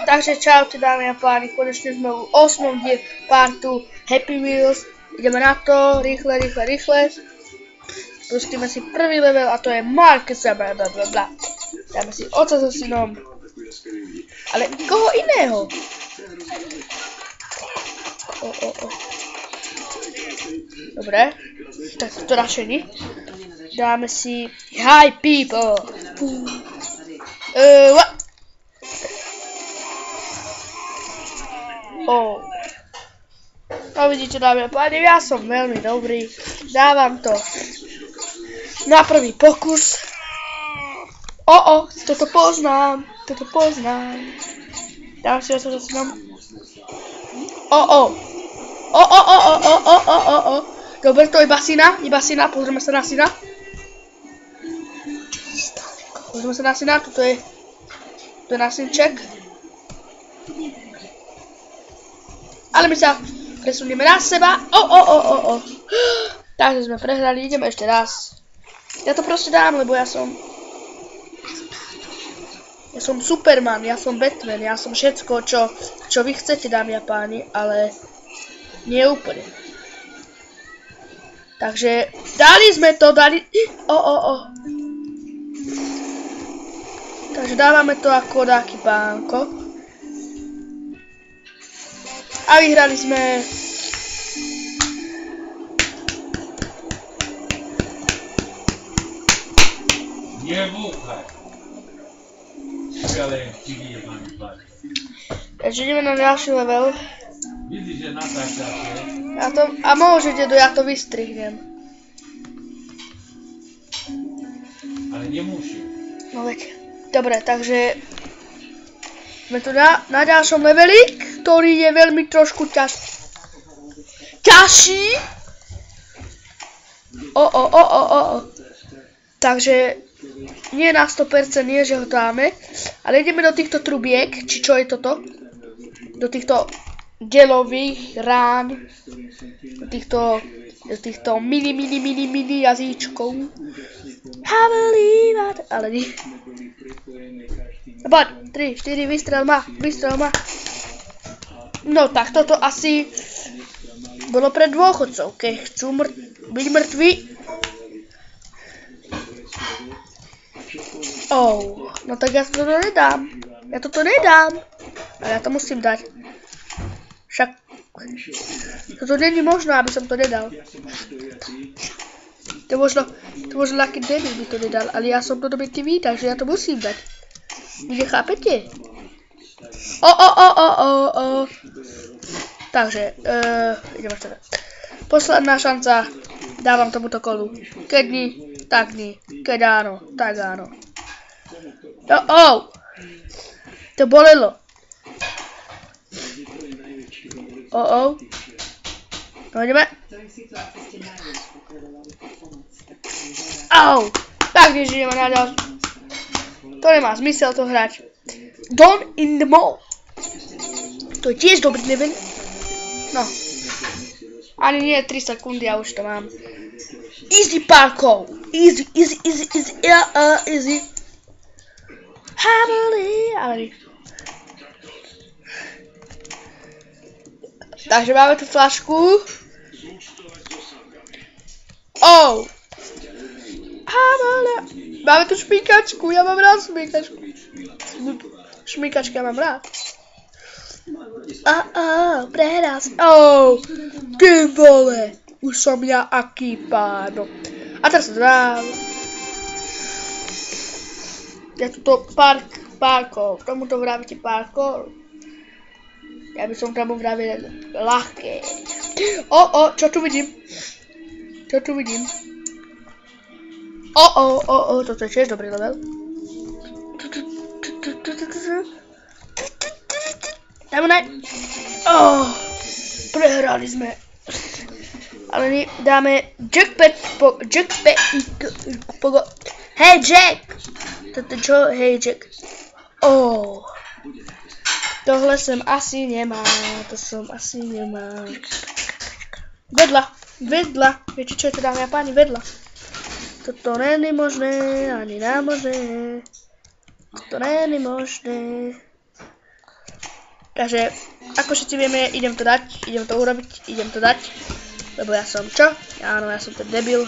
Takže čaute dámy a páni, konečne sme v 8. partu Happy Wheels. Ideme na to, rýchle. Pustíme si prvý level a to je Marquesa, blablabla. Dáme si oca so synom. Ale koho iného? Dobre, tak to našení. Dáme si Hi people. What? No vidíte dámy a páni, ja som veľmi dobrý. Dávam to na prvý pokus. Toto poznám. Dám si sa zase nám. Dobre, to je iba syna, pozrieme sa na syna. Toto je na synček. Ale my sa presunieme na seba. Takže sme prehrali, ideme ešte raz. Ja to proste dám, lebo ja som Superman, ja som Batman, ja som všetko, čo vy chcete, dámy a páni, ale nie úplne. Takže dali sme to, Takže dávame to ako taký pánko. A vyhrali sme. Takže ideme na ďalší level. Vidíš, že natáčaš, a môžete, ja to vystrihnem. Ale nemusím. No veď. Dobre, takže sme tu na ďalšom leveli, ktorý je veľmi trošku ťažší. Takže nie na 100% nie, že ho dáme, ale ideme do týchto trubiek, či čo je toto? Do týchto gelových rán, do týchto mini jazyčkov. Ale nie. Poď, 3, 4, vystrel ma. No tak toto asi bolo pre dôchodcov, keď chcú byť mŕtvi. No tak ja toto nedám. Ale ja to musím dať. Však toto není možno, aby som to nedal. To možno taký debil by to nedal, ale ja som to dobitý, takže ja to musím dať. Vy nechápete? Takže, ideme teda. Posledná šanca, dávam tomuto kolu. Keď nie, tak nie. Keď áno, tak áno. To bolelo. No ideme. Tak ideme na ďalšiu. To nemá zmysel to hrať. Dawn in the Mall. To je tiež dobrý level. No. Ani nie 3 sekundy, ja už to mám. Easy parkour. Easy. Happily. Takže máme tu flašku. Máme tu šmýkačku, ja mám rád šmýkačku. Šmýkačky ja mám rád. Prehral si. Ty vole, už som ja aký páno. A teraz sa dám. Je tu to parkour, tomuto vravíte parkour. Ja by som tomu vravil ľahké. Čo tu vidím? Toto je tiež dobrý level. Prehrali sme. Ale dáme jackpot. Hej Jack! Toto čo? Hej Jack. Tohle som asi nemá. Vedľa. Viete čo je to, dámy a páni? Vedľa. Toto není možné, ani námožné. To není možné. Takže, ako všetci vieme, idem to dať, idem to urobiť, idem to dať. Lebo ja som čo? Áno, ja som ten debil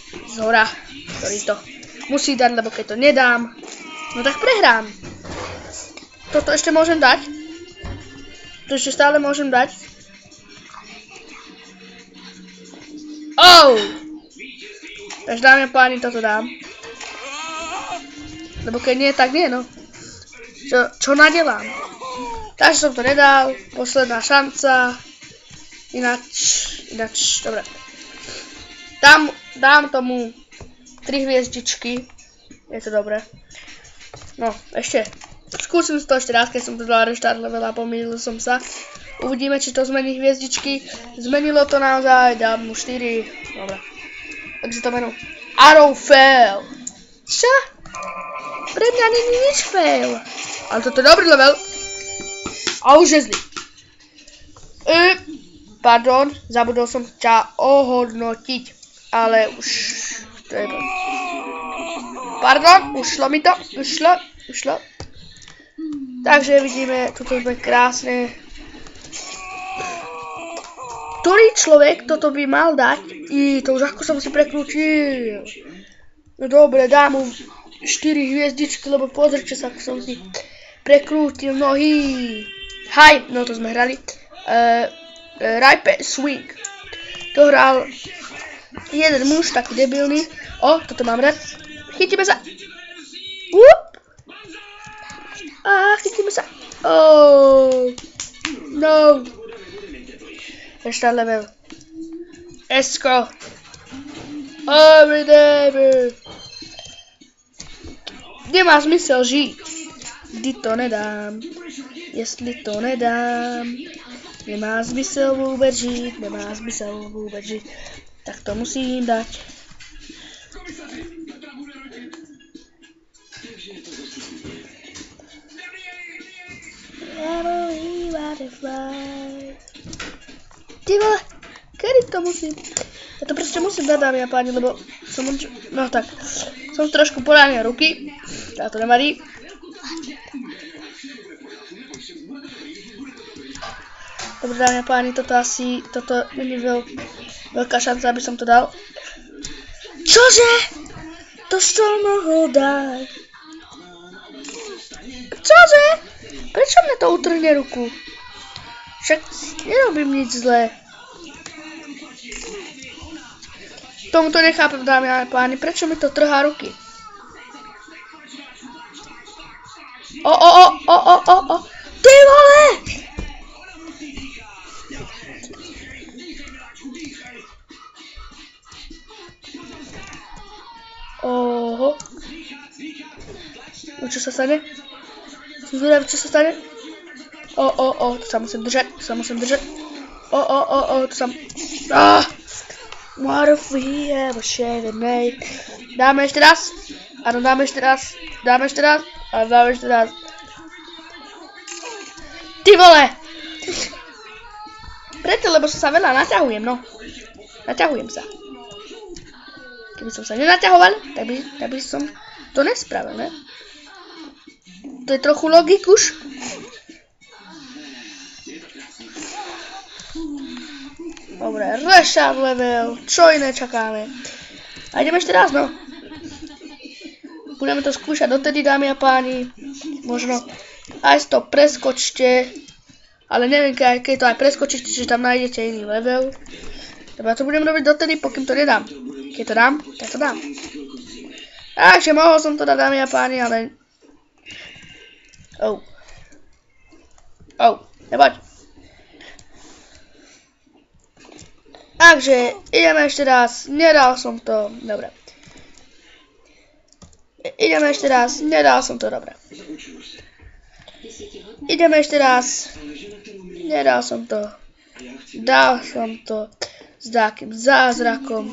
z hora, ktorý to musí dať, lebo keď to nedám, no tak prehrám. Toto ešte môžem dať. To ešte stále môžem dať. Oh! Takže dámy a páni, toto dám. Lebo keď nie, tak nie, no. Čo nadelám? Takže som to nedal. Posledná šanca. Ináč, dobre. Dám tomu 3 hviezdičky. Je to dobré. No, ešte. Skúsim to ešte raz, keď som to dala restart level a pomýlil som sa. Uvidíme, či to zmení hviezdičky. Zmenilo to naozaj, dám mu 4. Dobre. Takže to menu. Arrow fail. Čo? Pre mňa není nič fail. Ale toto je dobrý level. A už je zlý. Pardon, zabudol som ťa ohodnotiť. Ale už... To je... Pardon, ušlo mi to. Ušlo. Takže vidíme, toto je krásne. Ktorý človek toto by mal dať? To už ako som si prekrútil. No dobre, dám mu 4 hviezdičky, lebo pozrite sa, ako som si prekrútil nohy. Hej, no to sme hrali. Ripe Swing. To hral jeden muž, taký debilný. O, toto mám rád. Chytíme sa. Chytíme sa. Oh, no. Ešte level. Esko. Never. Nemá zmysel žiť. Kdy to nedám. Jestli to nedám. Nemá zmysel vôbec žiť. Tak to musím dať. Ty vole, kedy to musím? Ja to proste musím dať, dámy a páni, lebo som... No tak, som trošku poranil ruky. Tá to nevadí. Dobre, dámy a páni, toto nie je veľká šanca, aby som to dal. Čože? To som mohol dať. Čože? Prečo mne to utrhne ruku? Však nerobím nič zlé. Tomuto nechápem, dámy a páni, prečo mi to trhá ruky? Ty vole! Oho. Čo sa stane? Som zvedavý, čo sa stane? To sa musím držať, to sa... What if we ever share the night? Dáme ešte raz. Áno, dáme ešte raz. A dáme ešte raz. Ty vole! Preto, lebo sa veľa naťahujem, no. Naťahujem sa. Keby som sa nenaťahoval, tak by som to nespravil, ne? To je trochu logikuš. Dobre, rešart level, čo iné čakáme. A ideme ešte raz, no. Budeme to skúšať dotedy, dámy a páni. Možno aj to preskočte. Ale neviem, keď to aj preskočíte, čiže tam nájdete iný level. Dobre, to budem robiť dotedy, pokým to nedám. Keď to dám, tak to dám. Takže mohol som to dať, dámy a páni, ale... Nepoď. Takže, ideme ešte raz, nedal som to, dobre. Ideme ešte raz, nedal som to, dobre. Ideme ešte raz, nedal som to. Dal som to s takým zázrakom.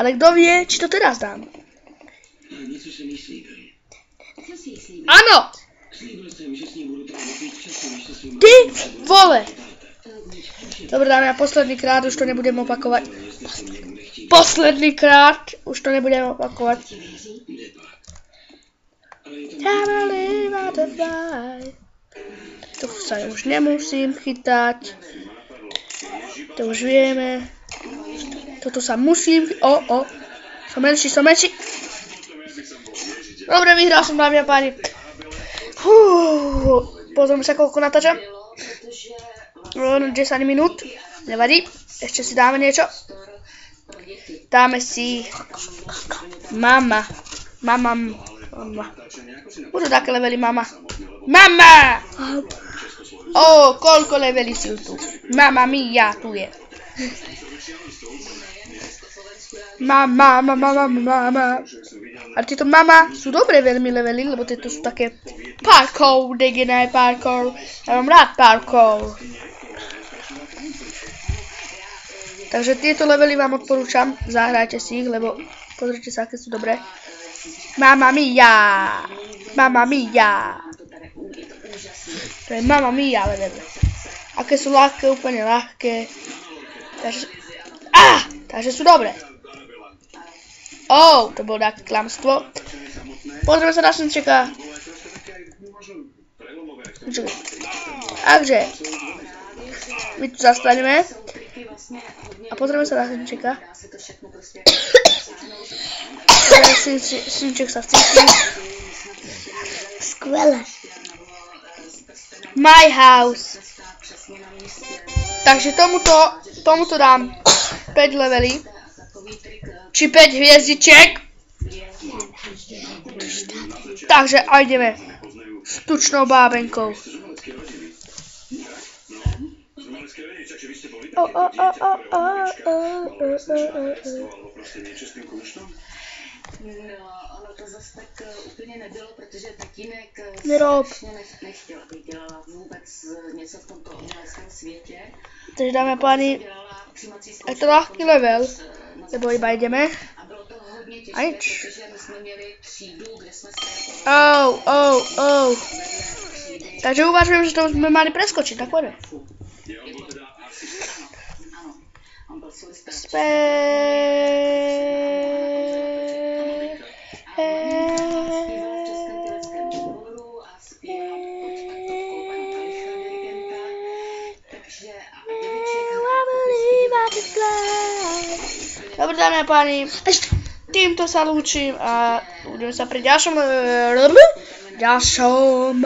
Ale kto vie, či to teraz dám? Áno! Ty vole! Dobre, dáme, a posledný krát už to nebudem opakovať. Posledný krát už to nebudem opakovať. butterfly. To sa už nemusím chytať. To už vieme. Toto sa musím... Som menší. Dobre, vyhral som, dámy a páni. Pozrieme sa, koľko natáčam. 10 minút. Nevadí. Ešte si dáme niečo. Dáme si... Mama. Budú také levely, mama. Mama! Koľko levely sú tu. Mama mia, tu je. Mama. Ale tieto mama sú dobre veľmi levely, lebo tieto sú také parkour, degené parkour. Ja mám rád parkour. Takže tieto levely vám odporúčam, zahrajte si ich, lebo pozrite sa, aké sú dobré. Mamma mia! To je mamma mia level. Aké sú ľahké, úplne ľahké. Takže sú dobré. To bolo také klamstvo. Pozrieme sa na slnčeka. Takže, my tu zastaneme. A pozrieme sa na slnčeka. Slnček sa vcíti. Skvelé. My house. Takže tomuto dám 5 levely. Či 5 hviezdičiek. Takže a ideme s tučnou bábenkou. Ono to zase tak úplně nebylo, protože tatínek nechtěl, aby dělala vůbec něco v tomto uměleckém světě. Takže dáme, páni, je to ľahký level, lebo iba ideme. A bylo to hodně těžké, protože my jsme měli třídu, kde jsme se... Takže uvažujem, že to jsme mali preskočiť, tak poďme. Dobre, dámy a páni, týmto sa lúčim a budeme sa pri ďalšom